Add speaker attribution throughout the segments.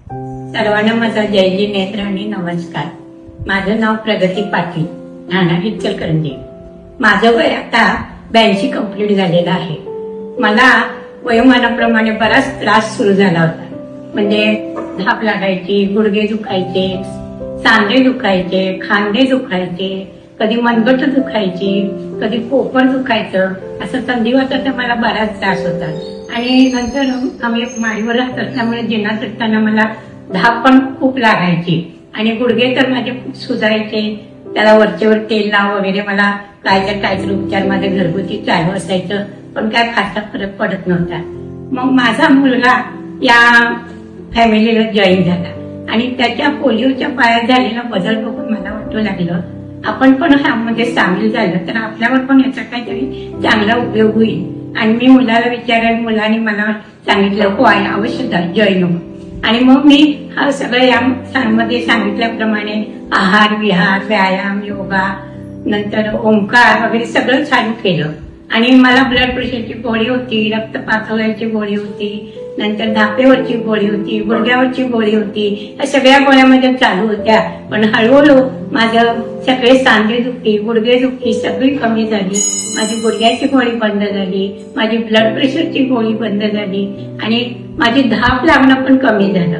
Speaker 1: सर्वांना माझा जयजी नेत्राणी नमस्कार। माझं नाव प्रगती पाटील, राहणार इचलकरंजी। माझं वय आता 82 कंप्लीट झालेलं आहे। मला वयोमानाप्रमाणे बराच त्रास सुरू झाला होता, म्हणजे धाप लागायची, गुडघे दुखायचे, सांधे दुखायचे, खांदे दुखायचे, कधी मनगट दुखायची, कधी पोपर दुखायचं, असं संधिवाताचा मला बराच त्रास होता। आणि नंतर आम्ही माडीवर राहत असल्यामुळे जिना चढताना मला धाप पण खूप लागायची आणि गुडघे तर माझे खूप सुजायचे। त्याला वरचेवर तेल लाव वगैरे मला काहीतरी उपचार माझे घरगुती चालू असायचं, पण काय फारसा फरक पडत नव्हता। मग माझा मुलगा या फॅमिलीला जॉईन झाला आणि त्याच्या पोलिओच्या पायात झालेला बदल बघून मला वाटू लागलं आपण पण ह्यामध्ये सामील झालं तर आपल्यावर पण याचा काहीतरी चांगला उपयोग होईल। आणि मी मुलाला विचारलं, मुलाने मला सांगितलं हो आहे अवश्य जॉईन हो। आणि मग मी हा सगळं यामध्ये सांगितल्याप्रमाणे आहार विहार व्यायाम योगा नंतर ओंकार वगैरे सगळं चालू केलं। आणि मला ब्लड प्रेशरची गोळी होती, रक्त पातळीची गोळी होती, नंतर धापेवरची गोळी होती, गुडघ्यावरची गोळी होती, या सगळ्या गोळ्या माझ्या चालू होत्या। पण हळूहळू माझं सगळे सांधे दुखी गुडघे दुखी सगळी कमी झाली, माझी गुडघ्याची गोळी बंद झाली, माझी ब्लड प्रेशरची गोळी बंद झाली आणि माझी धाप लागणं पण कमी झालं।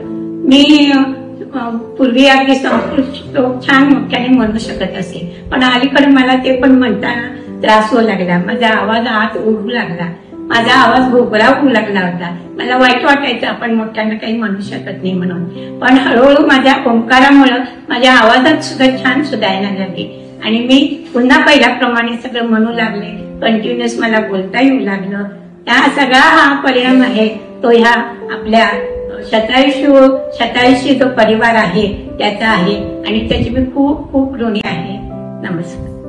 Speaker 1: मी पूर्वी अगदी संस्कृत छान मोठ्याने म्हणू शकत असे, पण अलीकडे मला ते पण म्हणताना त्रास होऊ लागला, माझा आवाज आत ओढू लागला, माझा आवाज घोगरा होऊ लागला होता। मला वाईट वाटायचं आपण मोठ्यानं काही म्हणू शकत नाही म्हणून, पण हळूहळू माझ्या ओंकारामुळे माझ्या आवाजात सुद्धा छान सुधारणा झाली आणि मी पुन्हा पहिल्याप्रमाणे सगळं म्हणू लागले, कंटिन्युअस मला बोलता येऊ लागलं। त्या सगळा हा परिणाम आहे तो ह्या आपल्या शतायुषी जो परिवार आहे त्याचा आहे आणि त्याची मी खूप खूप ऋणी आहे। नमस्कार।